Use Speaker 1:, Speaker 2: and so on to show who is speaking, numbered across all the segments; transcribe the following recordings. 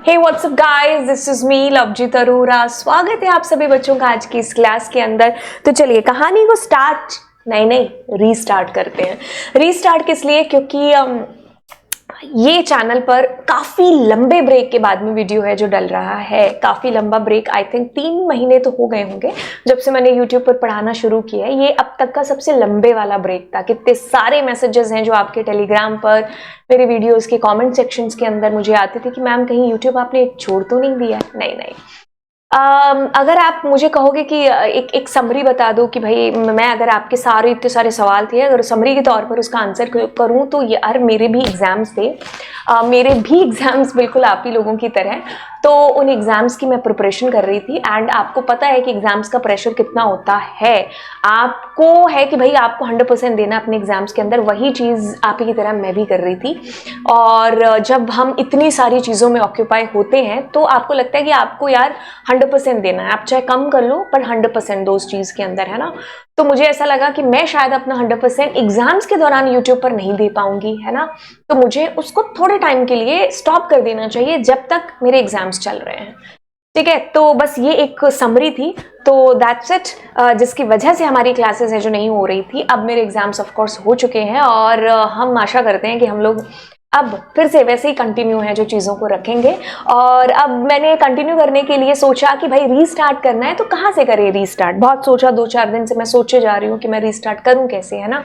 Speaker 1: Hey what's up guys, this is me Lovejeet Arora. स्वागत है आप सभी बच्चों का आज की इस क्लास के अंदर। तो चलिए कहानी को नहीं रीस्टार्ट करते हैं। रीस्टार्ट किस लिए? क्योंकि ये चैनल पर काफी लंबे ब्रेक के बाद में वीडियो है जो डल रहा है। काफी लंबा ब्रेक, आई थिंक 3 महीने तो हो गए होंगे जब से मैंने यूट्यूब पर पढ़ाना शुरू किया है। ये अब तक का सबसे लंबे वाला ब्रेक था। कितने सारे मैसेजेस हैं जो आपके टेलीग्राम पर, मेरे वीडियोस के कमेंट सेक्शंस के अंदर मुझे आते थे कि मैम कहीं यूट्यूब आपने छोड़ तो नहीं दिया। नहीं। अगर आप मुझे कहोगे कि एक समरी बता दो कि भाई मैं अगर आपके इतने सारे सवाल थे, अगर समरी के तौर पर उसका आंसर करूं तो यार मेरे भी एग्जाम्स थे। मेरे भी एग्जाम्स बिल्कुल आप ही लोगों की तरह। तो उन एग्जाम्स की मैं प्रिपरेशन कर रही थी। एंड आपको पता है कि एग्जाम्स का प्रेशर कितना होता है। आपको है कि भाई आपको 100% देना अपने एग्जाम्स के अंदर। वही चीज़ आप ही की तरह मैं भी कर रही थी। और जब हम इतनी सारी चीज़ों में ऑक्यूपाई होते हैं तो आपको लगता है कि आपको यार 100% देना है। आप चाहे कम कर लो पर 100% दो उस चीज़ के अंदर, है ना। तो मुझे ऐसा लगा कि मैं शायद अपना 100% एग्जाम्स के दौरान यूट्यूब पर नहीं दे पाऊंगी, है ना। तो मुझे उसको थोड़े टाइम के लिए स्टॉप कर देना चाहिए जब तक मेरे एग्जाम्स चल रहे हैं। ठीक है, तो बस ये एक समरी थी। तो दैट्स इट, जिसकी वजह से हमारी क्लासेस है जो नहीं हो रही थी। अब मेरे एग्जाम्स ऑफ कोर्स हो चुके हैं और हम आशा करते हैं कि हम लोग अब फिर से वैसे ही कंटिन्यू है जो चीज़ों को रखेंगे। और अब मैंने कंटिन्यू करने के लिए सोचा कि भाई रीस्टार्ट करना है तो कहाँ से करें रीस्टार्ट। बहुत सोचा, 2-4 दिन से मैं सोचे जा रही हूँ कि मैं रीस्टार्ट करूँ कैसे, है ना।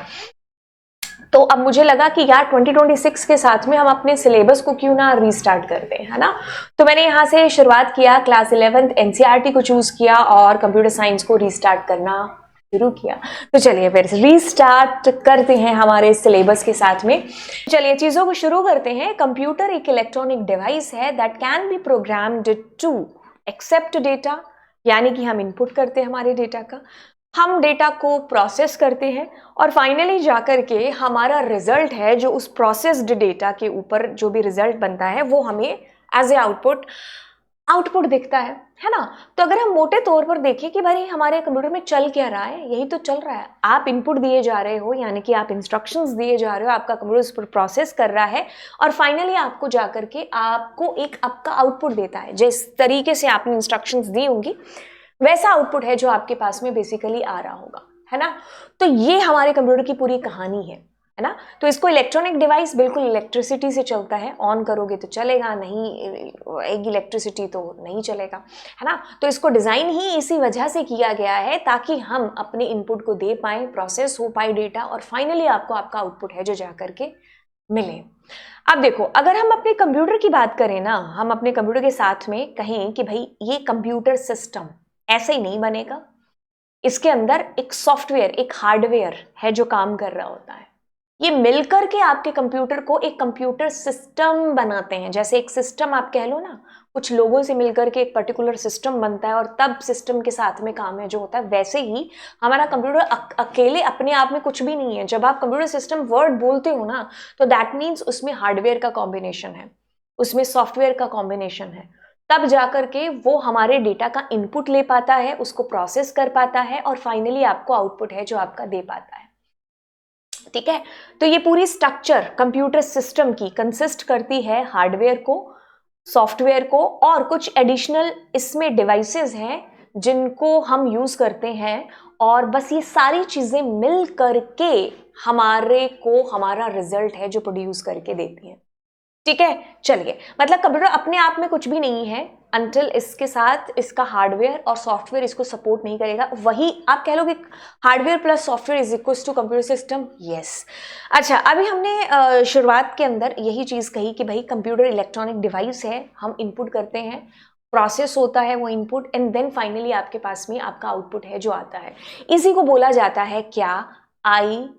Speaker 1: तो अब मुझे लगा कि यार 2026 के साथ में हम अपने सिलेबस को क्यों ना रीस्टार्ट करते हैं, है ना। तो मैंने यहाँ से शुरुआत किया, क्लास 11th एनसीईआरटी को चूज किया और कंप्यूटर साइंस को रीस्टार्ट करना शुरू किया। तो चलिए फिर रीस्टार्ट करते हैं हमारे सिलेबस के साथ में। चलिए चीजों को शुरू करते हैं। कंप्यूटर एक इलेक्ट्रॉनिक डिवाइस है that can be programmed to accept data, यानी कि हम इनपुट करते हैं हमारे डेटा का, हम डेटा को प्रोसेस करते हैं और फाइनली जाकर के हमारा रिजल्ट है जो उस प्रोसेस्ड डेटा के ऊपर जो भी रिजल्ट बनता है वो हमें एज ए आउटपुट दिखता है ना। तो अगर हम मोटे तौर पर देखें कि भाई हमारे कंप्यूटर में चल क्या रहा है, यही तो चल रहा है। आप इनपुट दिए जा रहे हो, यानी कि आप इंस्ट्रक्शंस दिए जा रहे हो, आपका कंप्यूटर उस पर प्रोसेस कर रहा है और फाइनली आपको जाकर के आपको एक आपका आउटपुट देता है। जिस तरीके से आपने इंस्ट्रक्शंस दी होंगी वैसा आउटपुट है जो आपके पास में बेसिकली आ रहा होगा, है ना। तो ये हमारे कंप्यूटर की पूरी कहानी है ना। तो इसको इलेक्ट्रॉनिक डिवाइस बिल्कुल इलेक्ट्रिसिटी से चलता है। ऑन करोगे तो चलेगा, नहीं एक इलेक्ट्रिसिटी तो नहीं चलेगा, है ना। तो इसको डिज़ाइन ही इसी वजह से किया गया है ताकि हम अपने इनपुट को दे पाएँ, प्रोसेस हो पाए डेटा और फाइनली आपको आपका आउटपुट है जो जा करके मिले। अब देखो, अगर हम अपने कंप्यूटर की बात करें ना, हम अपने कंप्यूटर के साथ में कहें कि भाई ये कंप्यूटर सिस्टम ऐसे ही नहीं बनेगा। इसके अंदर एक सॉफ्टवेयर, एक हार्डवेयर है जो काम कर रहा होता है। ये मिलकर के आपके कंप्यूटर को एक कंप्यूटर सिस्टम बनाते हैं। जैसे एक सिस्टम आप कह लो ना, कुछ लोगों से मिलकर के एक पर्टिकुलर सिस्टम बनता है और तब सिस्टम के साथ में काम है जो होता है, वैसे ही हमारा कंप्यूटर अकेले अपने आप में कुछ भी नहीं है। जब आप कंप्यूटर सिस्टम वर्ड बोलते हो ना तो दैट मीन्स उसमें हार्डवेयर का कॉम्बिनेशन है, उसमें सॉफ्टवेयर का कॉम्बिनेशन है। तब जाकर के वो हमारे डेटा का इनपुट ले पाता है, उसको प्रोसेस कर पाता है और फाइनली आपको आउटपुट है जो आपका दे पाता है। ठीक है, तो ये पूरी स्ट्रक्चर कंप्यूटर सिस्टम की कंसिस्ट करती है हार्डवेयर को, सॉफ्टवेयर को और कुछ एडिशनल इसमें डिवाइसेस हैं जिनको हम यूज करते हैं। और बस ये सारी चीजें मिल करके हमारे को हमारा रिजल्ट है जो प्रोड्यूस करके देती है। ठीक है, चलिए, मतलब कंप्यूटर अपने आप में कुछ भी नहीं है अंटिल इसके साथ इसका हार्डवेयर और सॉफ्टवेयर इसको सपोर्ट नहीं करेगा। वही आप कह लोगे hardware plus software is equals to computer system. Yes. अच्छा, अभी हमने शुरुआत के अंदर यही चीज कही कि भाई कंप्यूटर इलेक्ट्रॉनिक डिवाइस है, हम इनपुट करते हैं, प्रोसेस होता है वो इनपुट एंड देन फाइनली आपके पास में आपका आउटपुट है जो आता है। इसी को बोला जाता है क्या? IPO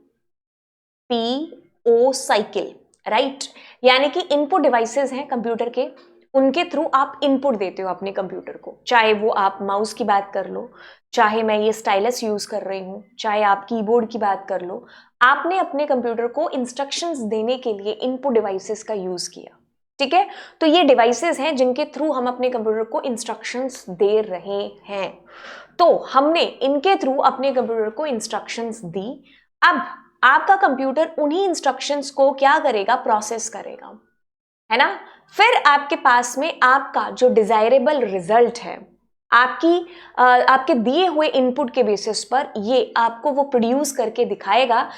Speaker 1: cycle, right. यानी कि इनपुट डिवाइसेस हैं कंप्यूटर के, उनके थ्रू आप इनपुट देते हो अपने कंप्यूटर को। चाहे वो आप माउस की बात कर लो, चाहे मैं ये स्टाइलस यूज कर रही हूँ, चाहे आप कीबोर्ड की बात कर लो, आपने अपने कंप्यूटर को इंस्ट्रक्शंस देने के लिए इनपुट डिवाइसेस का यूज किया। ठीक है, तो ये डिवाइसेस हैं जिनके थ्रू हम अपने कंप्यूटर को इंस्ट्रक्शंस दे रहे हैं। तो हमने इनके थ्रू अपने कंप्यूटर को इंस्ट्रक्शंस दी। अब आपका कंप्यूटर उन्हीं इंस्ट्रक्शंस को क्या करेगा? प्रोसेस करेगा, है ना। फिर आपके पास में आपका जो डिजायरेबल रिजल्ट है, आपके दिए हुए इनपुट के बेसिस पर ये आपको वो प्रोड्यूस करके दिखाएगा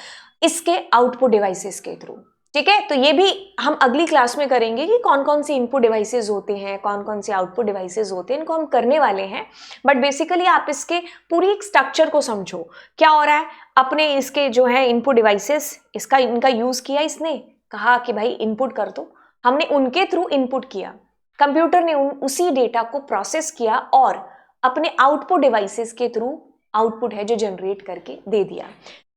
Speaker 1: इसके आउटपुट डिवाइसेस के थ्रू। ठीक है, तो ये भी हम अगली क्लास में करेंगे कि कौन कौन से इनपुट डिवाइसेस होते हैं, कौन कौन से आउटपुट डिवाइसेस होते हैं, इनको हम करने वाले हैं। बट बेसिकली आप इसके पूरी एक स्ट्रक्चर को समझो, क्या हो रहा है। अपने इसके जो है इनपुट डिवाइसेस, इनका यूज किया, इसने कहा कि भाई इनपुट कर दो, हमने उनके थ्रू इनपुट किया, कंप्यूटर ने उसी डेटा को प्रोसेस किया और अपने आउटपुट डिवाइसेस के थ्रू आउटपुट है जो जनरेट करके दे दिया।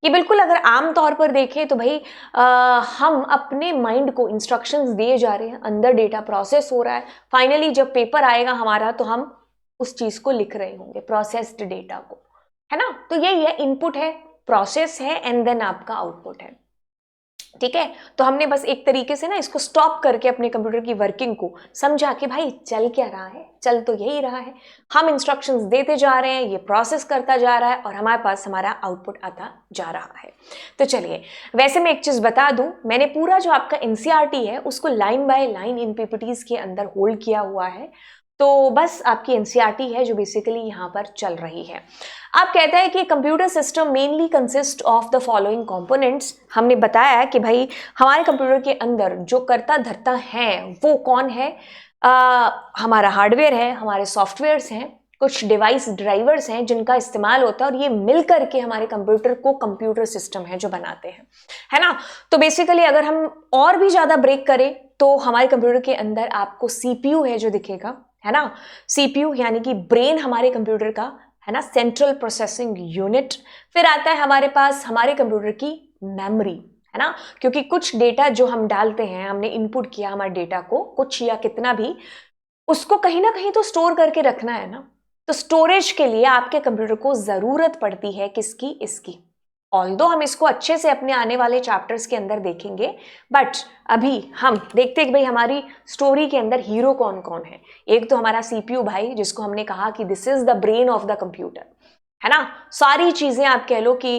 Speaker 1: ये बिल्कुल अगर आम तौर पर देखें तो भाई हम अपने माइंड को इंस्ट्रक्शंस दिए जा रहे हैं, अंदर डेटा प्रोसेस हो रहा है, फाइनली जब पेपर आएगा हमारा तो हम उस चीज को लिख रहे होंगे, प्रोसेस्ड डेटा को, है ना। तो यही है, इनपुट है, प्रोसेस है एंड देन आपका आउटपुट है। ठीक है, तो हमने बस एक तरीके से ना इसको स्टॉप करके अपने कंप्यूटर की वर्किंग को समझा कि भाई चल क्या रहा है, चल तो यही रहा है, हम इंस्ट्रक्शंस देते जा रहे हैं, ये प्रोसेस करता जा रहा है और हमारे पास हमारा आउटपुट आता जा रहा है। तो चलिए, वैसे मैं एक चीज बता दूं, मैंने पूरा जो आपका एनसीईआरटी है उसको line by line in PPTs के अंदर होल्ड किया हुआ है, तो बस आपकी एनसीईआरटी है जो बेसिकली यहाँ पर चल रही है। आप कहता है कि computer system mainly consist of the following components. हमने बताया कि भाई हमारे कंप्यूटर के अंदर जो करता धरता है वो कौन है, हमारा हार्डवेयर है, हमारे सॉफ्टवेयर्स हैं, कुछ डिवाइस ड्राइवर्स हैं जिनका इस्तेमाल होता है और ये मिल करके हमारे कंप्यूटर को कंप्यूटर सिस्टम है जो बनाते हैं, है ना। तो बेसिकली अगर हम और भी ज्यादा ब्रेक करें तो हमारे कंप्यूटर के अंदर आपको सीपीयू है जो दिखेगा, है ना। सीपीयू यानी कि ब्रेन हमारे कंप्यूटर का, है ना, सेंट्रल प्रोसेसिंग यूनिट। फिर आता है हमारे पास हमारे कंप्यूटर की मेमोरी, है ना, क्योंकि कुछ डेटा जो हम डालते हैं, हमने इनपुट किया हमारे डेटा को, कुछ या कितना भी, उसको कहीं ना कहीं तो स्टोर करके रखना है ना। तो स्टोरेज के लिए आपके कंप्यूटर को जरूरत पड़ती है किसकी, इसकी। ऑल्दो हम इसको अच्छे से अपने आने वाले चैप्टर्स के अंदर देखेंगे, बट अभी हम देखते हैं कि भाई हमारी स्टोरी के अंदर हीरो कौन कौन है। एक तो हमारा सीपीयू भाई, जिसको हमने कहा कि this is the brain of the computer, है ना। सारी चीजें आप कह लो कि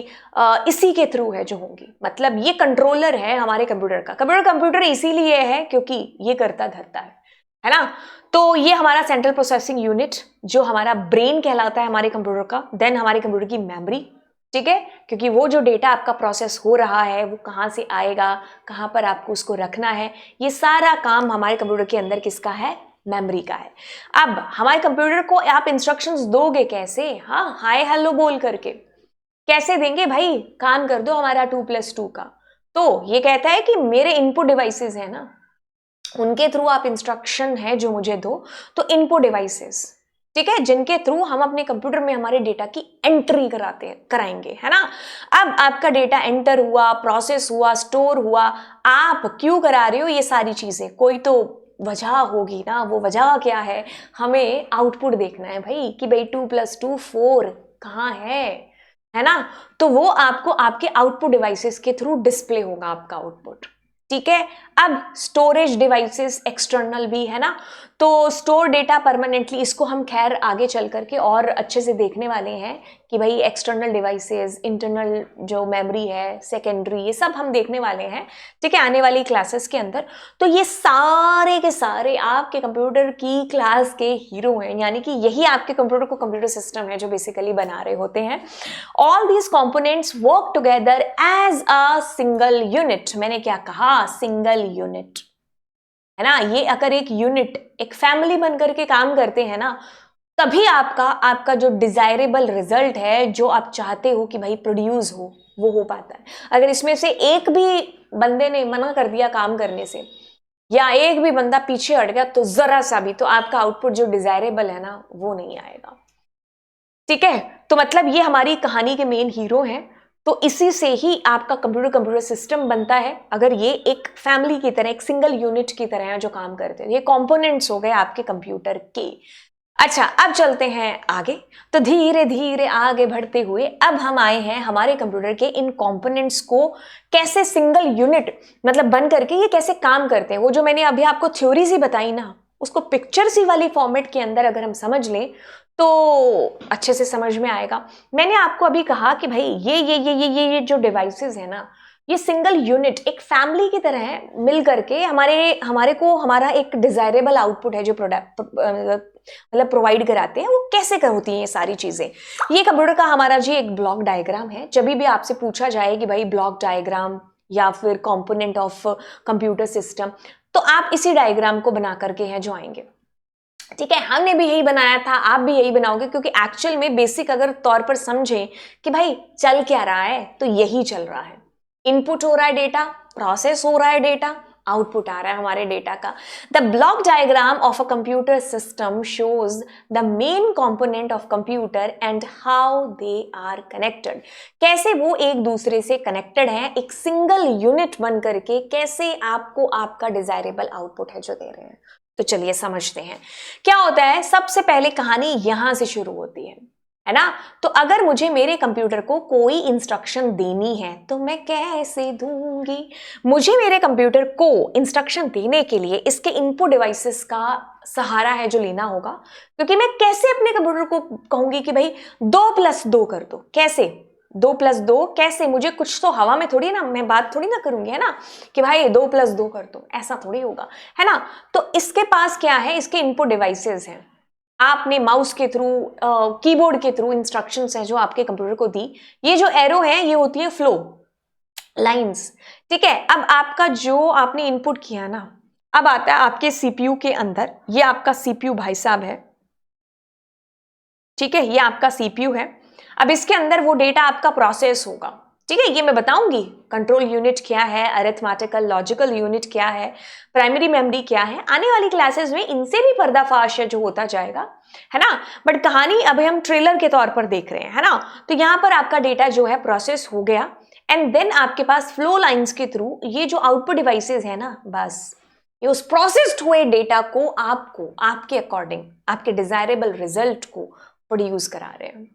Speaker 1: इसी के थ्रू है जो होंगी, मतलब ये कंट्रोलर है हमारे कंप्यूटर का। कंप्यूटर इसीलिए है क्योंकि ये करता धरता है ना। तो ये हमारा सेंट्रल प्रोसेसिंग यूनिट जो हमारा ब्रेन कहलाता है हमारे कंप्यूटर का। देन हमारे कंप्यूटर की मेमोरी, ठीक है, क्योंकि वो जो डेटा आपका प्रोसेस हो रहा है वो कहाँ से आएगा, कहाँ पर आपको उसको रखना है, ये सारा काम हमारे कंप्यूटर के अंदर किसका है, मेमोरी का है। अब हमारे कंप्यूटर को आप इंस्ट्रक्शंस दोगे कैसे, हाँ, हाय हेलो बोल करके कैसे देंगे भाई, काम कर दो हमारा 2+2 का। तो ये कहता है कि मेरे इनपुट डिवाइसेस है ना, उनके थ्रू आप इंस्ट्रक्शन है जो मुझे दो। तो इनपुट डिवाइसेस, ठीक है, जिनके थ्रू हम अपने कंप्यूटर में हमारे डेटा की एंट्री कराएंगे, है ना। अब आपका डेटा एंटर हुआ, प्रोसेस हुआ, स्टोर हुआ, आप क्यों करा रहे हो ये सारी चीजें, कोई तो वजह होगी ना। वो वजह क्या है, हमें आउटपुट देखना है भाई कि भाई 2+2 4 कहाँ है ना। तो वो आपको आपके आउटपुट डिवाइसेस के थ्रू डिस्प्ले होगा आपका आउटपुट, ठीक है। अब स्टोरेज डिवाइसेस एक्सटर्नल भी है ना, तो स्टोर डेटा परमानेंटली, इसको हम खैर आगे चल करके और अच्छे से देखने वाले हैं कि भाई एक्सटर्नल डिवाइसेस, इंटरनल जो मेमोरी है, सेकेंडरी, ये सब हम देखने वाले हैं, ठीक है, आने वाली क्लासेस के अंदर। तो ये सारे के सारे आपके कंप्यूटर की क्लास के हीरो हैं, यानी कि यही आपके कंप्यूटर को कंप्यूटर सिस्टम है जो बेसिकली बना रहे होते हैं। All these components work together as a single unit. मैंने क्या कहा, सिंगल यूनिट, है ना। ये अगर एक यूनिट, एक फैमिली बनकर के काम करते हैं ना, तभी आपका जो डिजायरेबल रिजल्ट है, जो आप चाहते हो कि भाई प्रोड्यूस हो, वो हो पाता है। अगर इसमें से एक भी बंदे ने मना कर दिया काम करने से, या एक भी बंदा पीछे हट गया, तो जरा सा भी, तो आपका आउटपुट जो डिजायरेबल है ना वो नहीं आएगा, ठीक है। तो मतलब ये हमारी कहानी के मेन हीरो हैं। तो इसी से ही आपका कंप्यूटर सिस्टम बनता है। अगर ये एक फैमिली की तरह, एक सिंगल यूनिट की तरह है जो काम करते हैं, ये कंपोनेंट्स हो गए आपके कंप्यूटर के। अच्छा, अब चलते हैं आगे। तो धीरे धीरे आगे बढ़ते हुए अब हम आए हैं हमारे कंप्यूटर के इन कंपोनेंट्स को कैसे सिंगल यूनिट मतलब बन करके ये कैसे काम करते हैं। वो जो मैंने अभी आपको थ्योरी सी बताई ना, उसको पिक्चर सी वाली फॉर्मेट के अंदर अगर हम समझ लें तो अच्छे से समझ में आएगा। मैंने आपको अभी कहा कि भाई ये जो डिवाइसेस है ना, ये सिंगल यूनिट एक फैमिली की तरह है, मिल करके हमारे को हमारा एक डिजायरेबल आउटपुट है जो प्रोडक्ट मतलब प्रोवाइड कराते हैं, वो कैसे होती हैं ये सारी चीजें। ये कंप्यूटर का हमारा जी एक ब्लॉक डायग्राम है। जब भी आपसे पूछा जाए कि भाई ब्लॉक डायग्राम या फिर कंपोनेंट ऑफ कंप्यूटर सिस्टम, तो आप इसी डायग्राम को बना करके हैं जो आएंगे। ठीक है, हमने भी यही बनाया था, आप भी यही बनाओगे, क्योंकि एक्चुअल में बेसिक अगर तौर पर समझें कि भाई चल क्या रहा है, तो यही चल रहा है। इनपुट हो रहा है डेटा, प्रोसेस हो रहा है डेटा, आउटपुट आ रहा है हमारे डेटा का। The block diagram of a computer system shows the main component of computer and how they are connected. कैसे वो एक दूसरे से कनेक्टेड हैं, एक सिंगल यूनिट बन करके कैसे आपको आपका डिजायरेबल आउटपुट है जो दे रहे हैं। तो चलिए समझते हैं क्या होता है। सबसे पहले कहानी यहां से शुरू होती है ना। तो अगर मुझे मेरे कंप्यूटर को कोई इंस्ट्रक्शन देनी है तो मैं कैसे दूंगी। मुझे मेरे कंप्यूटर को इंस्ट्रक्शन देने के लिए इसके इनपुट डिवाइसेस का सहारा है जो लेना होगा, क्योंकि मैं कैसे अपने कंप्यूटर को कहूंगी कि भाई 2+2 कर दो। कैसे 2+2 कैसे, मुझे कुछ तो हवा में थोड़ी ना मैं बात थोड़ी ना करूंगी, है ना, कि भाई 2+2 कर दो, ऐसा थोड़ी होगा, है ना। तो इसके पास क्या है, इसके इनपुट डिवाइसेस हैं। आपने माउस के थ्रू कीबोर्ड के थ्रू इंस्ट्रक्शंस हैं जो आपके कंप्यूटर को दी। ये जो एरो है ये होती है फ्लो लाइंस। ठीक है, अब आपका जो आपने इनपुट किया ना, अब आता है आपके सीपीयू के अंदर। ये आपका सीपीयू भाई साहब है, ठीक है, ये आपका सीपीयू है। अब इसके अंदर वो डेटा आपका प्रोसेस होगा। ठीक है, ये मैं बताऊंगी कंट्रोल यूनिट क्या है, अरिथमेटिकल लॉजिकल यूनिट क्या है, प्राइमरी मेमोरी क्या है। आने वाली क्लासेस में इनसे भी पर्दाफाश है जो होता जाएगा, है ना। बट कहानी अभी हम ट्रेलर के तौर पर देख रहे हैं, है ना। तो यहां पर आपका डेटा जो है प्रोसेस हो गया, एंड देन आपके पास फ्लो लाइंस के थ्रू ये जो आउटपुट डिवाइसेस है ना, बस ये उस प्रोसेस्ड हुए डेटा को आपको आपके अकॉर्डिंग आपके डिजायरेबल रिजल्ट को प्रोड्यूस करा रहे हैं।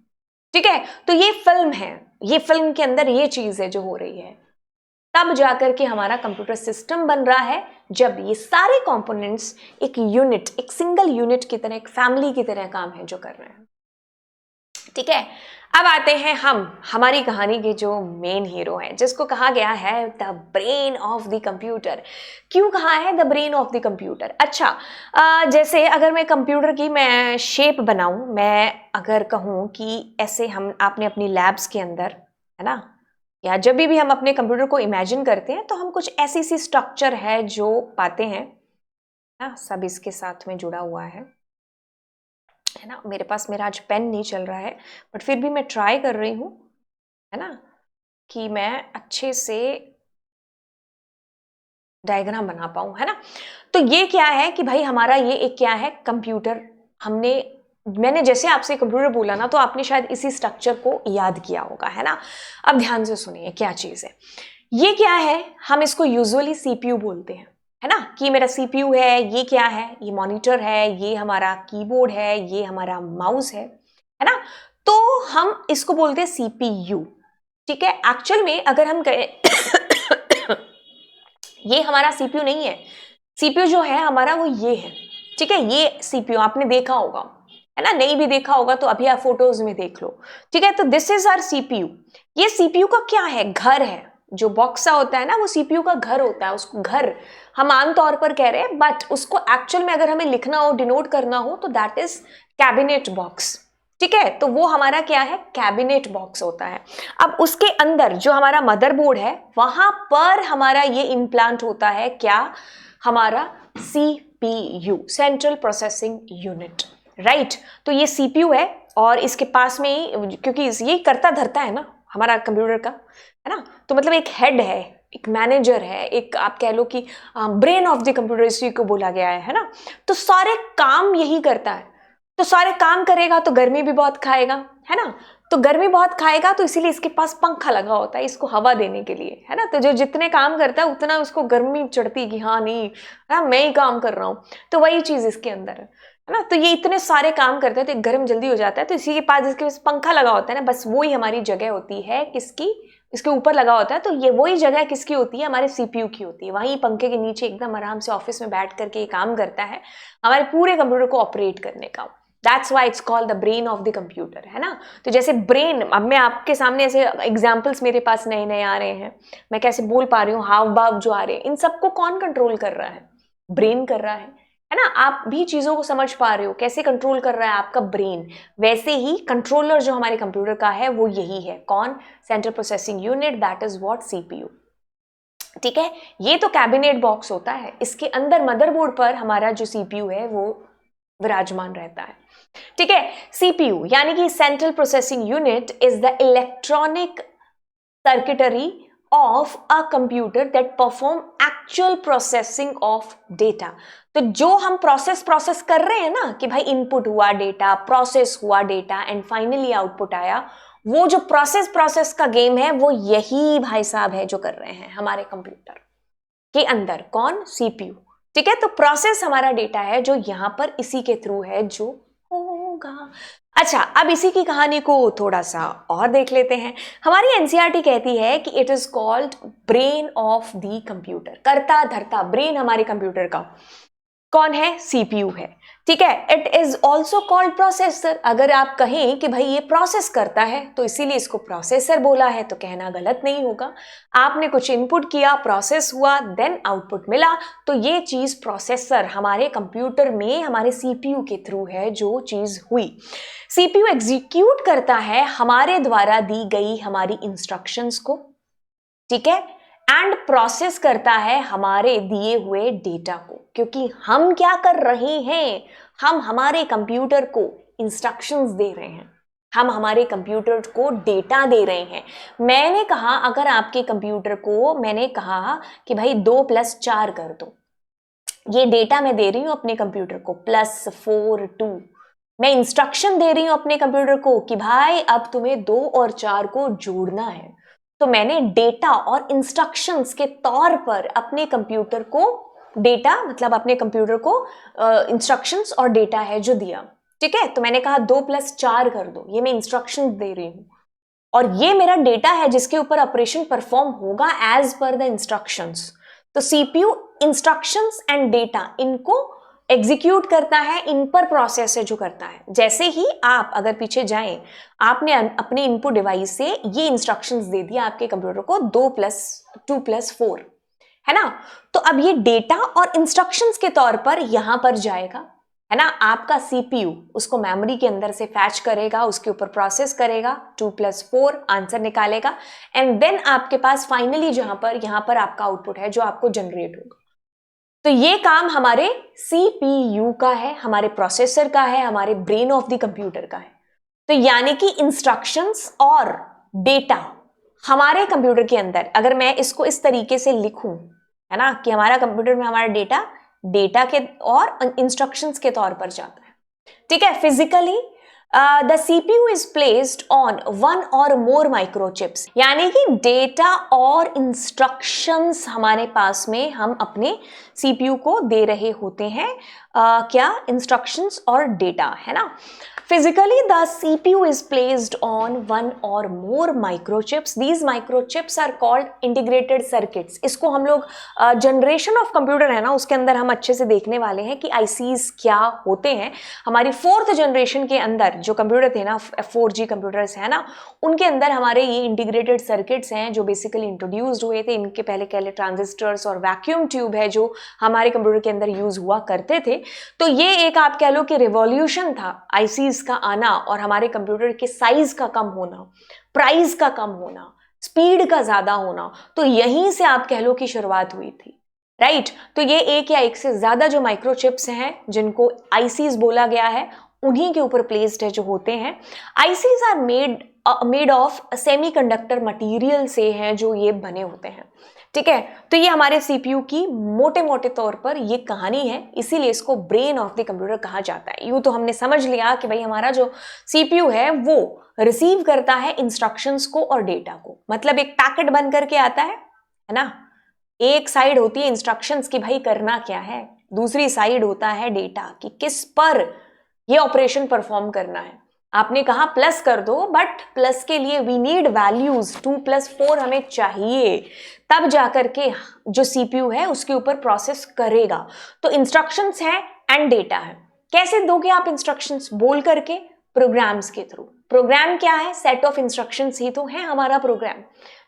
Speaker 1: ठीक है, तो ये फिल्म है, ये फिल्म के अंदर ये चीज है जो हो रही है। तब जाकर के हमारा कंप्यूटर सिस्टम बन रहा है, जब ये सारे कंपोनेंट्स एक यूनिट, एक सिंगल यूनिट की तरह, एक फैमिली की तरह काम है जो कर रहे हैं। ठीक है, अब आते हैं हम हमारी कहानी के जो मेन हीरो हैं, जिसको कहा गया है the brain of the computer. क्यों कहा है the brain of the computer? अच्छा, जैसे अगर मैं कंप्यूटर की मैं शेप बनाऊं, मैं अगर कहूं कि ऐसे हम आपने अपनी लैब्स के अंदर, है ना, या जब भी हम अपने कंप्यूटर को इमेजिन करते हैं तो हम कुछ ऐसी सी स्ट्रक्चर है जो पाते हैं ना, सब इसके साथ में जुड़ा हुआ है ना। मेरे पास मेरा आज पेन नहीं चल रहा है, बट फिर भी मैं ट्राई कर रही हूं, है ना, कि मैं अच्छे से डायग्राम बना पाऊं, है ना। तो ये क्या है कि भाई हमारा ये एक क्या है, कंप्यूटर। मैंने जैसे आपसे कंप्यूटर बोला ना, तो आपने शायद इसी स्ट्रक्चर को याद किया होगा, है ना। अब ध्यान से सुनिए क्या चीज है। ये क्या है, हम इसको यूजुअली सीपीयू बोलते हैं, है ना, कि मेरा सीपीयू है। ये क्या है, ये मॉनिटर है, ये हमारा कीबोर्ड है, ये हमारा माउस है ना। तो हम इसको बोलते हैं सीपीयू। ठीक है, एक्चुअल में अगर हम कहें ये हमारा सीपीयू नहीं है। सीपीयू जो है हमारा वो ये है। ठीक है, ये सीपीयू आपने देखा होगा, है ना, नहीं भी देखा होगा तो अभी आप फोटोज में देख लो। ठीक है, तो दिस इज आवर सीपीयू। ये सीपीयू का क्या है, घर है। जो बॉक्सा होता है ना, वो सीपीयू का घर होता है। उसको घर हम आमतौर पर कह रहे हैं, बट उसको एक्चुअल में अगर हमें लिखना हो, डिनोट करना हो, तो दैट इज कैबिनेट बॉक्स। ठीक है, तो वो हमारा क्या है, कैबिनेट बॉक्स होता है। अब उसके अंदर जो हमारा मदरबोर्ड है, वहां पर हमारा ये इम्प्लांट होता है क्या, हमारा CPU, central processing unit, right. तो ये सीपीयू है, और इसके पास में ही, क्योंकि ये करता धरता है ना हमारा कंप्यूटर का, है ना, तो मतलब एक हेड है, एक मैनेजर है, एक आप कह लो कि ब्रेन ऑफ द कंप्यूटर इसी को बोला गया है ना। तो सारे काम यही करता है। तो सारे काम करेगा तो गर्मी भी बहुत खाएगा, है ना। तो गर्मी बहुत खाएगा तो इसीलिए इसके पास पंखा लगा होता है इसको हवा देने के लिए, है ना। तो जो जितने काम करता है उतना उसको गर्मी चढ़ती कि हाँ नहीं, है, मैं ही काम कर रहा हूँ। तो वही चीज इसके अंदर है ना। तो ये इतने सारे काम करते हैं तो गर्म जल्दी हो जाता है, तो इसी के पास इसके पास पंखा लगा होता है ना, बस वही हमारी जगह होती है। किसकी, इसके ऊपर लगा होता है। तो ये वही जगह किसकी होती है, हमारे सीपीयू की होती है। वहीं पंखे के नीचे एकदम आराम से ऑफिस में बैठ करके ये काम करता है, हमारे पूरे कंप्यूटर को ऑपरेट करने का। That's why it's called the brain of the computer, है ना। तो जैसे ब्रेन, अब मैं आपके सामने ऐसे एग्जाम्पल्स मेरे पास नए नए आ रहे हैं, मैं कैसे बोल पा रही हूँ, हाव भाव जो आ रहे हैं, इन सबको कौन कंट्रोल कर रहा है? ब्रेन कर रहा है ना। आप भी चीजों को समझ पा रहे हो, कैसे कंट्रोल कर रहा है आपका ब्रेन। वैसे ही कंट्रोलर जो हमारे कंप्यूटर का है वो यही है, कौन? Central processing unit, that is what? CPU. ठीक है, ये तो कैबिनेट बॉक्स होता है, इसके अंदर मदरबोर्ड पर हमारा जो सीपीयू है वो विराजमान रहता है। ठीक है, सीपीयू यानी कि central processing unit is the electronic circuitry of a computer that perform actual processing of data। तो जो हम प्रोसेस कर रहे हैं ना कि भाई इनपुट हुआ डेटा, प्रोसेस हुआ डेटा एंड फाइनली आउटपुट आया, वो जो प्रोसेस का गेम है वो यही भाई साहब है जो कर रहे हैं हमारे कंप्यूटर के अंदर, कौन? सीपीयू। ठीक है, तो प्रोसेस हमारा डेटा है जो यहां पर इसी के थ्रू है जो होगा। अच्छा, अब इसी की कहानी को थोड़ा सा और देख लेते हैं। हमारी एनसीईआरटी कहती है कि it is called brain of the computer. करता धरता ब्रेन हमारे कंप्यूटर का कौन है? सीपीयू है। ठीक है, it is also called processor. अगर आप कहें कि भाई ये प्रोसेस करता है तो इसीलिए इसको प्रोसेसर बोला है, तो कहना गलत नहीं होगा। आपने कुछ इनपुट किया, प्रोसेस हुआ, देन आउटपुट मिला, तो ये चीज प्रोसेसर हमारे कंप्यूटर में हमारे सीपीयू के थ्रू है जो चीज हुई। सीपीयू एग्जीक्यूट करता है हमारे द्वारा दी गई हमारी इंस्ट्रक्शंस को, ठीक है, एंड प्रोसेस करता है हमारे दिए हुए डेटा को। क्योंकि हम क्या कर रहे हैं, हम हमारे कंप्यूटर को इंस्ट्रक्शंस दे रहे हैं, हम हमारे कंप्यूटर को डेटा दे रहे हैं। मैंने कहा, अगर आपके कंप्यूटर को मैंने कहा कि भाई 2 + 4 कर दो, ये डेटा मैं दे रही हूं अपने कंप्यूटर को, +4 2। मैं इंस्ट्रक्शन दे रही हूं अपने कंप्यूटर को कि भाई अब तुम्हें 2 और 4 को जोड़ना है। तो मैंने डेटा और इंस्ट्रक्शंस के तौर पर अपने कंप्यूटर को डेटा, मतलब अपने कंप्यूटर को इंस्ट्रक्शंस और डेटा है जो दिया। ठीक है, तो मैंने कहा 2 + 4 कर दो, ये मैं इंस्ट्रक्शंस दे रही हूं और ये मेरा डेटा है जिसके ऊपर ऑपरेशन परफॉर्म होगा एज पर द इंस्ट्रक्शंस। तो सीपीयू इंस्ट्रक्शंस एंड डेटा इनको एग्जीक्यूट करता है, इन पर प्रोसेस है जो करता है। जैसे ही आप अगर पीछे जाएं, आपने अपने इनपुट डिवाइस से ये इंस्ट्रक्शंस दे दिया आपके कंप्यूटर को 2 + 2 + 4, है ना। तो अब ये डेटा और इंस्ट्रक्शंस के तौर पर यहां पर जाएगा, है ना। आपका सीपीयू उसको मेमोरी के अंदर से फैच करेगा, उसके ऊपर प्रोसेस करेगा, 2 + 4 आंसर निकालेगा, एंड देन आपके पास फाइनली यहां पर आपका आउटपुट है जो आपको जनरेट होगा। तो ये काम हमारे सीपीयू का है, हमारे प्रोसेसर का है, हमारे ब्रेन ऑफ द कंप्यूटर का है। तो यानी कि इंस्ट्रक्शंस और डेटा हमारे कंप्यूटर के अंदर, अगर मैं इसको इस तरीके से लिखूं, है ना, कि हमारा कंप्यूटर में हमारा डेटा के और इंस्ट्रक्शंस के तौर पर जाता है। ठीक है, physically the CPU is placed on 1 or more microchips, यानी कि डेटा और इंस्ट्रक्शंस हमारे पास में हम अपने सीपीयू को दे रहे होते हैं। क्या? इंस्ट्रक्शंस और डेटा, है ना। Physically, the CPU is placed on 1 or more microchips. These microchips are called integrated circuits. इसको हम लोग जनरेशन ऑफ कंप्यूटर है ना, उसके अंदर हम अच्छे से देखने वाले हैं कि आईसीज क्या होते हैं। हमारी 4th जनरेशन के अंदर जो कंप्यूटर थे ना, 4G कंप्यूटर्स है ना, उनके अंदर हमारे ये इंटीग्रेटेड सर्किट्स हैं जो बेसिकली इंट्रोड्यूस्ड हुए थे। इनके पहले कहले ट्रांजिस्टर्स और वैक्यूम ट्यूब है जो हमारे कंप्यूटर के अंदर यूज हुआ करते थे। तो ये एक आप कह लो कि रिवॉल्यूशन था, आईसीज का आना और हमारे कंप्यूटर के साइज का कम होना, प्राइस का कम होना, स्पीड का ज्यादा होना। तो यहीं से आप कह लो कि शुरुआत हुई थी, राइट। तो ये एक या एक से ज्यादा जो माइक्रोचिप्स हैं जिनको आईसीज बोला गया है, उन्हीं के ऊपर प्लेस्ड है जो होते हैं। ICs are made of semiconductor material से हैं जो ये बने होते हैं। ठीक है, तो ये हमारे सीपीयू की मोटे मोटे तौर पर ये कहानी है, इसीलिए इसको ब्रेन ऑफ द कंप्यूटर कहा जाता है। यूं तो हमने समझ लिया कि भाई हमारा जो सीपीयू है वो रिसीव करता है इंस्ट्रक्शंस को और डेटा को, मतलब एक पैकेट बन करके आता है ना। एक साइड होती है इंस्ट्रक्शंस की भाई करना क्या है, दूसरी साइड होता है डेटा कि किस पर ये ऑपरेशन परफॉर्म करना है। आपने कहा प्लस कर दो, बट प्लस के लिए वी नीड वैल्यूज, 2 + 4 हमें चाहिए, तब जाकर के जो सीपीयू है उसके ऊपर प्रोसेस करेगा। तो इंस्ट्रक्शंस है एंड डेटा है। कैसे दोगे आप इंस्ट्रक्शंस? बोल करके, प्रोग्राम्स के थ्रू। प्रोग्राम क्या है? सेट ऑफ इंस्ट्रक्शंस ही तो है हमारा प्रोग्राम।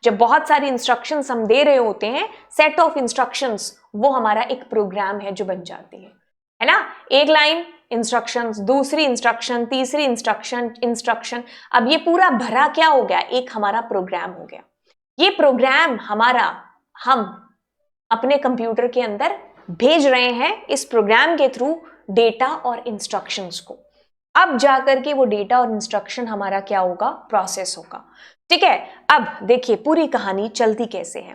Speaker 1: जब बहुत सारी इंस्ट्रक्शंस हम दे रहे होते हैं, सेट ऑफ इंस्ट्रक्शंस, वो हमारा एक प्रोग्राम है जो बन जाती है ना? एक लाइन इंस्ट्रक्शंस, दूसरी इंस्ट्रक्शन, तीसरी इंस्ट्रक्शन। अब ये पूरा भरा क्या हो गया? एक हमारा प्रोग्राम हो गया। ये प्रोग्राम हमारा हम अपने कंप्यूटर के अंदर भेज रहे हैं इस प्रोग्राम के थ्रू डेटा और इंस्ट्रक्शंस को। अब जाकर के वो डेटा और इंस्ट्रक्शन हमारा क्या होगा? प्रोसेस होगा। ठीक है, अब देखिए पूरी कहानी चलती कैसे है।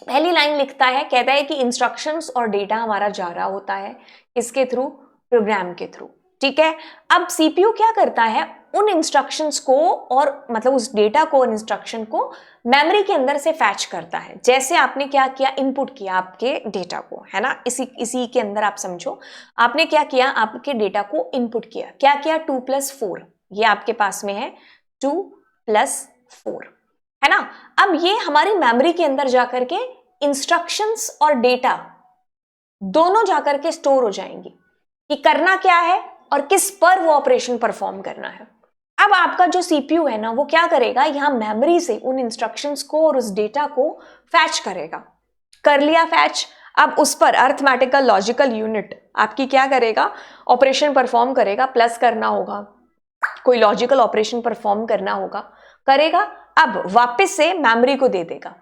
Speaker 1: पहली लाइन लिखता है, कहता है कि इंस्ट्रक्शंस और डेटा हमारा जा रहा होता है इसके थ्रू, प्रोग्राम के थ्रू। ठीक है, अब सीपीयू क्या करता है? उन इंस्ट्रक्शंस को और मतलब उस डेटा को और इंस्ट्रक्शन को मेमोरी के अंदर से फैच करता है। जैसे आपने क्या किया? इनपुट किया आपके डेटा को, है ना? इसी के अंदर आप समझो, आपने क्या किया? आपके डेटा को इनपुट किया। क्या किया? 2 + 4, ये आपके पास में है 2 + 4, है ना? अब ये हमारी मेमोरी के अंदर जाकर के इंस्ट्रक्शंस और डेटा दोनों जाकर के स्टोर हो जाएंगी कि करना क्या है और किस पर वो ऑपरेशन परफॉर्म करना है। अब आपका जो सीपीयू है ना, वो क्या करेगा? यहां मेमोरी से उन इंस्ट्रक्शंस को और उस डेटा को फैच करेगा। कर लिया फैच, अब उस पर अरिथमेटिकल लॉजिकल यूनिट आपकी क्या करेगा? ऑपरेशन परफॉर्म करेगा। प्लस करना होगा, कोई लॉजिकल ऑपरेशन परफॉर्म करना होगा, करेगा। अब वापस से मेमोरी को दे देगा।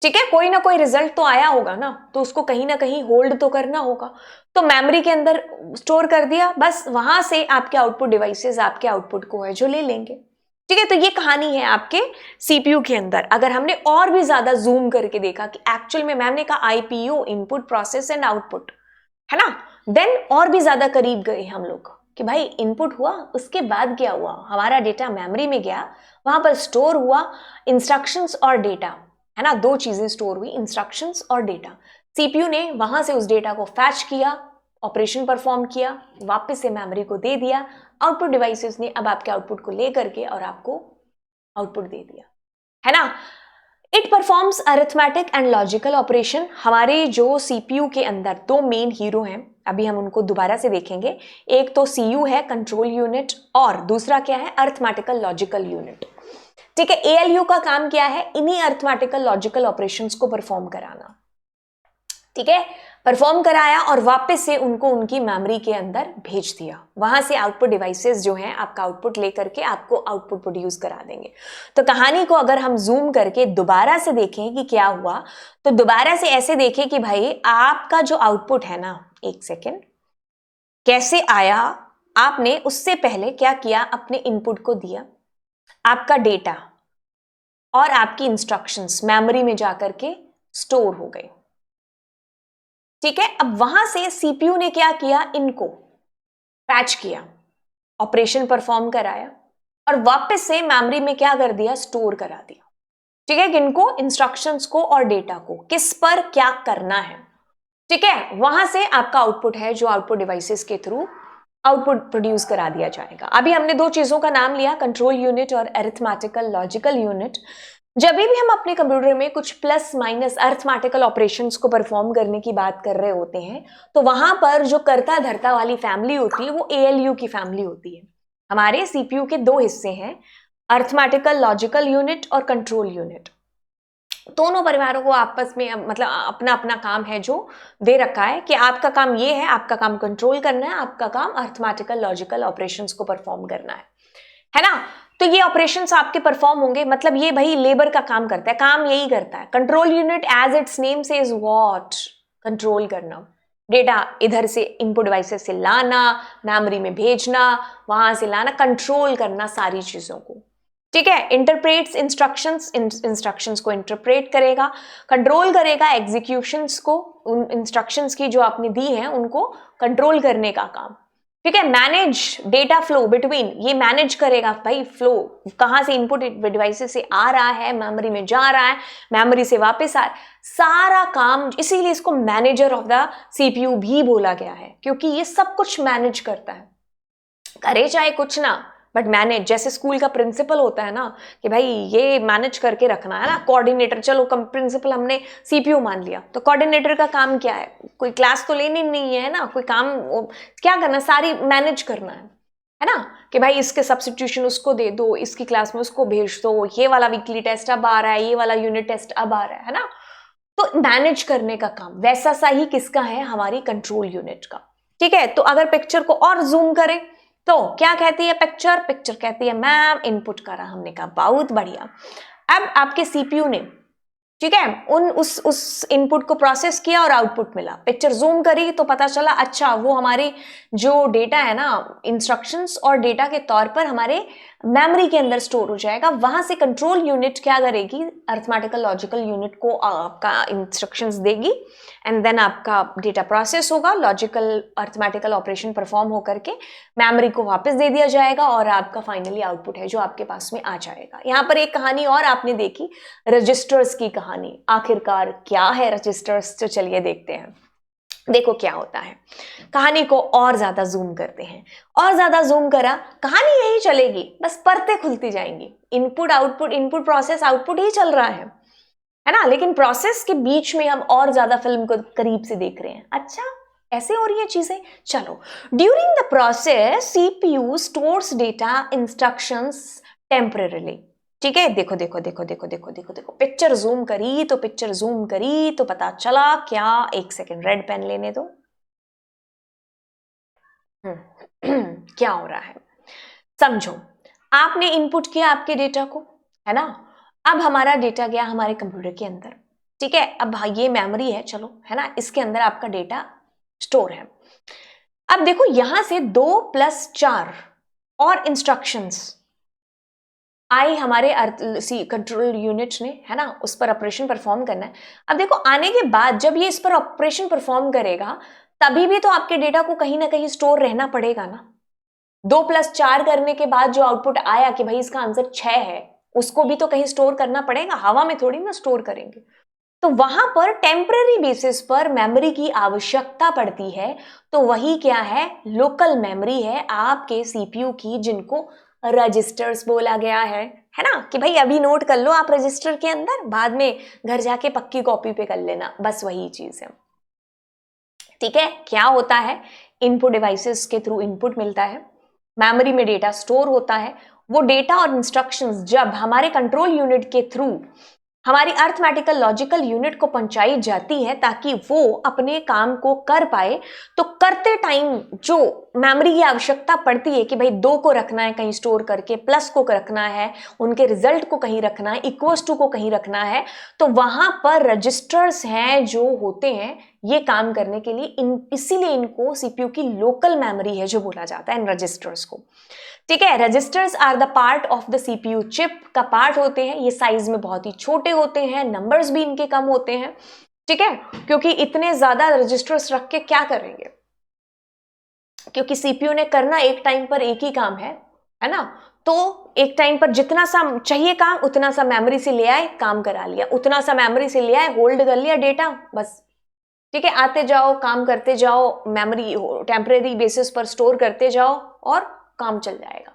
Speaker 1: ठीक है, कोई ना कोई रिजल्ट तो आया होगा ना, तो उसको कहीं ना कहीं होल्ड तो करना होगा। तो मेमोरी के अंदर स्टोर कर दिया, बस वहां से आपके आउटपुट डिवाइसेस आपके आउटपुट को है जो ले लेंगे। ठीक है, तो ये कहानी है आपके सीपीयू के अंदर। अगर हमने और भी ज्यादा जूम करके देखा कि एक्चुअल में मैंने कहा IPU, input process and output, है ना, देन और भी ज्यादा करीब गए हम लोग कि भाई इनपुट हुआ, उसके बाद क्या हुआ? हमारा डेटा मेमोरी में गया, वहां पर स्टोर हुआ इंस्ट्रक्शंस और डेटा, है ना? दो चीजें स्टोर हुई, इंस्ट्रक्शंस और डेटा। सीपीयू ने वहां से उस डेटा को फैच किया, ऑपरेशन परफॉर्म किया, वापस से मेमोरी को दे दिया। आउटपुट डिवाइसेस ने अब आपके आउटपुट को लेकर के और आपको आउटपुट दे दिया, है ना? It performs arithmetic and logical operation. हमारे जो सीपीयू के अंदर दो मेन हीरो हैं, अभी हम उनको दोबारा से देखेंगे। एक तो सीयू है, कंट्रोल यूनिट, और दूसरा क्या है? Arithmetical logical unit. ठीक है, एएलयू का काम क्या है? इन्हीं अरिथमेटिकल लॉजिकल ऑपरेशंस को परफॉर्म कराना। ठीक है, परफॉर्म कराया और वापस से उनको उनकी मेमोरी के अंदर भेज दिया। वहां से आउटपुट डिवाइसेस जो हैं आपका आउटपुट लेकर के आपको आउटपुट प्रोड्यूस करा देंगे। तो कहानी को अगर हम जूम करके दोबारा से देखें कि क्या हुआ, तो दोबारा से ऐसे देखें कि भाई आपका जो आउटपुट है ना, एक सेकेंड, कैसे आया? आपने उससे पहले क्या किया? अपने इनपुट को दिया, आपका डेटा और आपकी इंस्ट्रक्शंस मेमोरी में जाकर के स्टोर हो गए। ठीक है, अब वहां से सीपीयू ने क्या किया? इनको पैच किया, ऑपरेशन परफॉर्म कराया और वापस से मेमोरी में क्या कर दिया? स्टोर करा दिया। ठीक है, किनको? इंस्ट्रक्शंस को और डेटा को, किस पर क्या करना है। ठीक है, वहां से आपका आउटपुट है जो आउटपुट डिवाइसेस के थ्रू आउटपुट प्रोड्यूस करा दिया जाएगा। अभी हमने दो चीजों का नाम लिया, कंट्रोल यूनिट और अरिथमेटिकल लॉजिकल यूनिट। जब भी हम अपने कंप्यूटर में कुछ प्लस माइनस अरिथमेटिकल ऑपरेशंस को परफॉर्म करने की बात कर रहे होते हैं, तो वहां पर जो करता धरता वाली फैमिली होती है वो एएलयू की फैमिली होती है। हमारे सीपीयू के दो हिस्से हैं, अरिथमेटिकल लॉजिकल यूनिट और कंट्रोल यूनिट। दोनों परिवारों को आपस में मतलब अपना अपना काम है जो दे रखा है कि आपका काम ये है, आपका काम कंट्रोल करना है, आपका काम अरिथमेटिकल लॉजिकल ऑपरेशंस को परफॉर्म करना है ना? तो ये ऑपरेशंस आपके परफॉर्म होंगे, मतलब ये भाई लेबर का काम करता है, काम यही करता है। Control unit as its name says what? Control करना, डेटा इधर से इनपुट डिवाइसेस से लाना, मेमोरी में भेजना, वहां से लाना, कंट्रोल करना सारी चीजों को। ठीक है, इंटरप्रेट्स इंस्ट्रक्शंस, इंस्ट्रक्शंस को इंटरप्रेट करेगा, कंट्रोल करेगा एग्जीक्यूशंस को, उन इंस्ट्रक्शंस की जो आपने दी हैं उनको कंट्रोल करने का काम। ठीक है, मैनेज डेटा फ्लो बिटवीन, ये मैनेज करेगा भाई फ्लो, कहां से इनपुट डिवाइसेस से आ रहा है, मेमोरी में जा रहा है, मेमोरी से वापस आ रहा है, सारा काम। इसीलिए इसको मैनेजर ऑफ द सीपीयू भी बोला गया है, क्योंकि ये सब कुछ मैनेज करता है। करे चाहे कुछ ना, बट मैनेज, जैसे स्कूल का प्रिंसिपल होता है ना कि भाई ये मैनेज करके रखना है ना, कोऑर्डिनेटर, चलो प्रिंसिपल हमने सीपीयू मान लिया, तो कोऑर्डिनेटर का काम क्या है, कोई क्लास तो लेनी नहीं है ना, कोई काम क्या करना, सारी मैनेज करना है ना, कि भाई इसके सब्स्टिट्यूशन उसको दे दो, इसकी क्लास में उसको भेज दो, ये वाला वीकली टेस्ट अब आ रहा है, ये वाला यूनिट टेस्ट अब आ रहा है ना, तो मैनेज करने का काम वैसा सा ही किसका है, हमारी कंट्रोल यूनिट का। ठीक है, तो अगर पिक्चर को और जूम करें तो क्या कहती है पिक्चर, पिक्चर कहती है मैम इनपुट करा, हमने कहा बहुत बढ़िया। अब आपके सीपीयू ने, ठीक है, उस इनपुट को प्रोसेस किया और आउटपुट मिला, पिक्चर जूम करी तो पता चला अच्छा वो हमारी जो डेटा है ना, इंस्ट्रक्शंस और डेटा के तौर पर हमारे मेमोरी के अंदर स्टोर हो जाएगा। वहां से कंट्रोल यूनिट क्या करेगी, अरिथमेटिकल लॉजिकल यूनिट को आपका इंस्ट्रक्शंस देगी एंड देन आपका डेटा प्रोसेस होगा, लॉजिकल अरिथमेटिकल ऑपरेशन परफॉर्म होकर के मेमोरी को वापस दे दिया जाएगा और आपका फाइनली आउटपुट है जो आपके पास में आ जाएगा। यहाँ पर एक कहानी और आपने देखी, रजिस्टर्स की कहानी। आखिरकार क्या है रजिस्टर्स, तो चलिए देखते हैं। देखो क्या होता है, कहानी को और ज्यादा जूम करते हैं, और ज्यादा जूम करा, कहानी यही चलेगी, बस परतें खुलती जाएंगी, input output, input process output ही चल रहा है ना, लेकिन प्रोसेस के बीच में हम और ज्यादा फिल्म को करीब से देख रहे हैं। अच्छा ऐसे हो रही है चीजें, चलो। During the process CPU stores data instructions temporarily. ठीक है, देखो देखो देखो देखो देखो देखो देखो, पिक्चर जूम करी तो पिक्चर जूम करी तो पता चला क्या, एक सेकेंड रेड पेन लेने दो। क्या हो रहा है समझो, आपने इनपुट किया आपके डेटा को, है ना, अब हमारा डेटा गया हमारे कंप्यूटर के अंदर। ठीक है, अब ये मेमोरी है, चलो, है ना, इसके अंदर आपका डेटा स्टोर है। अब देखो यहां से 2+4 और इंस्ट्रक्शंस आई हमारे कंट्रोल यूनिट ने, है ना, उस पर ऑपरेशन परफॉर्म करना है। अब देखो आने के बाद जब ये इस पर ऑपरेशन परफॉर्म करेगा तभी भी तो आपके डेटा को कहीं ना कहीं स्टोर रहना पड़ेगा ना। 2+4 करने के बाद जो आउटपुट आया कि भाई इसका आंसर 6 है, उसको भी तो कहीं स्टोर करना पड़ेगा, हवा में थोड़ी ना स्टोर करेंगे। तो वहां पर टेम्पररी बेसिस पर मेमोरी की आवश्यकता पड़ती है, तो वही क्या है, लोकल मेमोरी है आपके सीपीयू की, जिनको रजिस्टर्स बोला गया है ना, कि भाई अभी नोट कर लो आप रजिस्टर के अंदर, बाद में घर जाके पक्की कॉपी पे कर लेना, बस वही चीज है। ठीक है, क्या होता है, इनपुट डिवाइसेस के थ्रू इनपुट मिलता है, मेमोरी में डेटा स्टोर होता है, वो डेटा और इंस्ट्रक्शंस जब हमारे कंट्रोल यूनिट के थ्रू हमारी अरिथमेटिकल लॉजिकल यूनिट को पहुंचाई जाती है ताकि वो अपने काम को कर पाए, तो करते टाइम जो मेमोरी की आवश्यकता पड़ती है कि भाई 2 को रखना है कहीं स्टोर करके, प्लस को रखना है, उनके रिजल्ट को कहीं रखना है, इक्वल्स टू को कहीं रखना है, तो वहां पर रजिस्टर्स हैं जो होते हैं ये काम करने के लिए, इसीलिए इनको सीपीयू की लोकल मेमोरी है जो बोला जाता है इन रजिस्टर्स को। ठीक है, registers are the part of the CPU chip का पार्ट होते हैं, ये साइज में बहुत ही छोटे होते हैं, नंबर्स भी इनके कम होते हैं। ठीक है, क्योंकि इतने ज्यादा रजिस्टर्स रख के क्या करेंगे, क्योंकि सीपीयू ने करना एक टाइम पर एक ही काम है ना, तो एक टाइम पर जितना सा चाहिए काम उतना सा मेमोरी से ले आए, काम करा लिया, उतना सा मेमोरी से ले आए, होल्ड कर लिया डेटा, बस। ठीक है, आते जाओ काम करते जाओ, मेमोरी टेम्परेरी बेसिस पर स्टोर करते जाओ और काम चल जाएगा।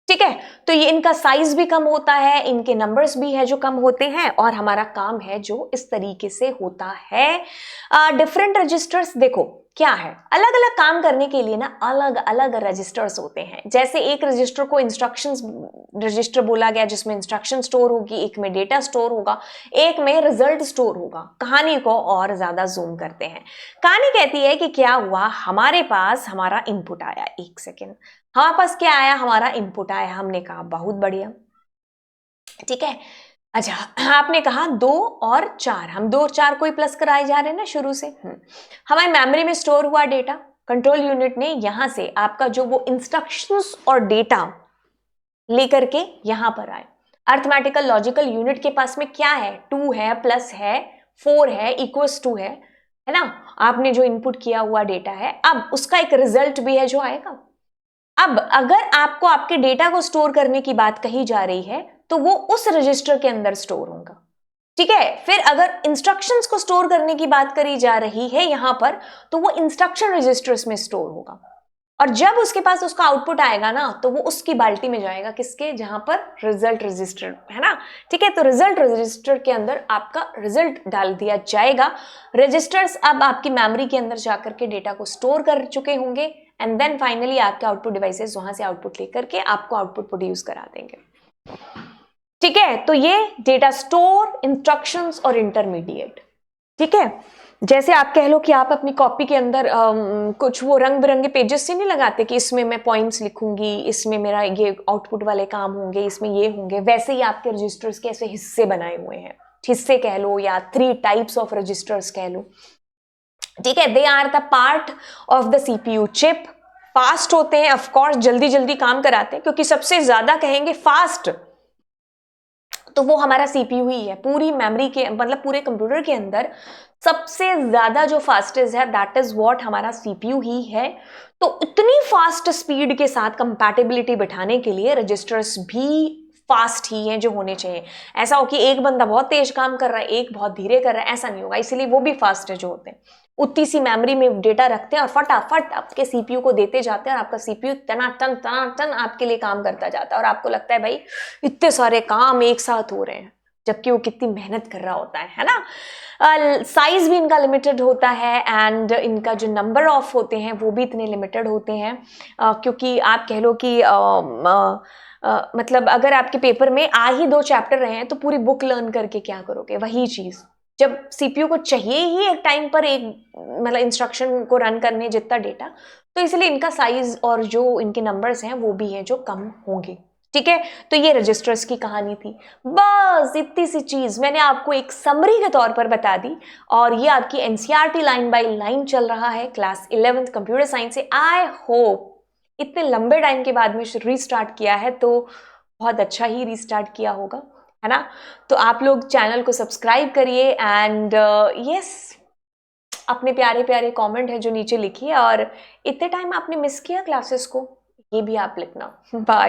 Speaker 1: ठीक है, तो ये इनका साइज भी कम होता है, इनके नंबर्स भी है जो कम होते हैं, और हमारा काम है जो इस तरीके से होता है। डिफरेंट रजिस्टर्स देखो क्या है, अलग अलग काम करने के लिए ना अलग अलग रजिस्टर्स होते हैं। जैसे एक रजिस्टर को इंस्ट्रक्शंस रजिस्टर बोला गया जिसमें इंस्ट्रक्शन स्टोर होगी, एक में डेटा स्टोर होगा, एक में रिजल्ट स्टोर होगा। कहानी को और ज्यादा जूम करते हैं, कहानी कहती है कि क्या हुआ, हमारे पास हमारा इनपुट आया, एक सेकेंड, हमारे पास क्या आया, हमारा इनपुट आया, हमने कहा बहुत बढ़िया। ठीक है, अच्छा आपने कहा 2 और 4, हम 2 और 4 को ही प्लस कराए जा रहे हैं ना शुरू से। हमारी मेमोरी में स्टोर हुआ डेटा, कंट्रोल यूनिट ने यहां से आपका जो वो इंस्ट्रक्शंस और डेटा लेकर के यहां पर आए। अरिथमेटिकल लॉजिकल यूनिट के पास में क्या है, 2 है, प्लस है, 4 है, इक्वल्स 2 है ना, आपने जो इनपुट किया हुआ डेटा है, अब उसका एक रिजल्ट भी है जो आएगा। अब अगर आपको आपके डेटा को स्टोर करने की बात कही जा रही है तो वो उस रजिस्टर के अंदर स्टोर होगा। ठीक है, फिर अगर इंस्ट्रक्शंस को स्टोर करने की बात करी जा रही है यहां पर, तो वो इंस्ट्रक्शन रजिस्टर्स में स्टोर होगा। और जब उसके पास उसका आउटपुट आएगा ना तो वो उसकी बाल्टी में जाएगा, किसके, जहां पर रिजल्ट रजिस्टर है ना, ठीक है। तो रिजल्ट रजिस्टर के अंदर आपका रिजल्ट डाल दिया जाएगा। रजिस्टर्स अब आपकी मेमोरी के अंदर जाकर के डेटा को स्टोर कर चुके होंगे एंड देन फाइनली आपके आउटपुट डिवाइसेस वहां से आउटपुट लेकर के आपको आउटपुट प्रोड्यूस करा देंगे, ठीक है। तो ये डेटा स्टोर, इंस्ट्रक्शंस और इंटरमीडिएट, ठीक है। जैसे आप कह लो कि आप अपनी कॉपी के अंदर कुछ वो रंग बिरंगे पेजेस से नहीं लगाते कि इसमें मैं पॉइंट्स लिखूंगी, इसमें मेरा ये आउटपुट वाले काम होंगे, इसमें ये होंगे, वैसे ही आपके रजिस्टर्स के ऐसे हिस्से बनाए हुए हैं, हिस्से कह लो या 3 टाइप्स ऑफ रजिस्टर्स कह लो, ठीक है। They are the part of the CPU chip. Fast होते हैं, ऑफकोर्स जल्दी जल्दी काम कराते हैं, क्योंकि सबसे ज्यादा कहेंगे फास्ट तो वो हमारा सीपीयू ही है। पूरी मेमोरी के मतलब पूरे कंप्यूटर के अंदर सबसे ज्यादा जो फास्टेस्ट है दैट इज व्हाट हमारा सीपीयू ही है। तो इतनी फास्ट स्पीड के साथ कंपैटिबिलिटी बिठाने के लिए रजिस्टर्स भी फास्ट ही हैं जो होने चाहिए। ऐसा हो कि एक बंदा बहुत तेज काम कर रहा है, एक बहुत धीरे कर रहा है, ऐसा नहीं होगा, इसीलिए वो भी फास्ट है जो होते हैं। उतनी सी मेमोरी में डेटा रखते हैं और फटाफट आपके सीपीयू को देते जाते हैं और आपका सीपीयू टनाटन आपके लिए काम करता जाता है और आपको लगता है भाई इतने सारे काम एक साथ हो रहे हैं, जबकि वो कितनी मेहनत कर रहा होता है ना। साइज भी इनका लिमिटेड होता है एंड इनका जो नंबर ऑफ होते हैं वो भी इतने लिमिटेड होते हैं, क्योंकि आप कह लो कि मतलब अगर आपके पेपर में आ ही 2 चैप्टर रहे हैं तो पूरी बुक लर्न करके क्या करोगे, वही चीज जब सीपीयू को चाहिए ही एक टाइम पर एक मतलब इंस्ट्रक्शन को रन करने जितना डेटा, तो इसलिए इनका साइज और जो इनके नंबर्स हैं वो भी हैं जो कम होंगे, ठीक है। तो ये रजिस्टर्स की कहानी थी, बस इतनी सी चीज मैंने आपको एक समरी के तौर पर बता दी और ये आपकी एनसीईआरटी लाइन बाय लाइन चल रहा है क्लास 11th कंप्यूटर साइंस से। आई होप इतने लंबे टाइम के बाद में रीस्टार्ट किया है तो बहुत अच्छा ही रीस्टार्ट किया होगा, है ना। तो आप लोग चैनल को सब्सक्राइब करिए एंड यस अपने प्यारे प्यारे कमेंट है जो नीचे लिखिए और इतने टाइम आपने मिस किया क्लासेस को ये भी आप लिखना। बाय।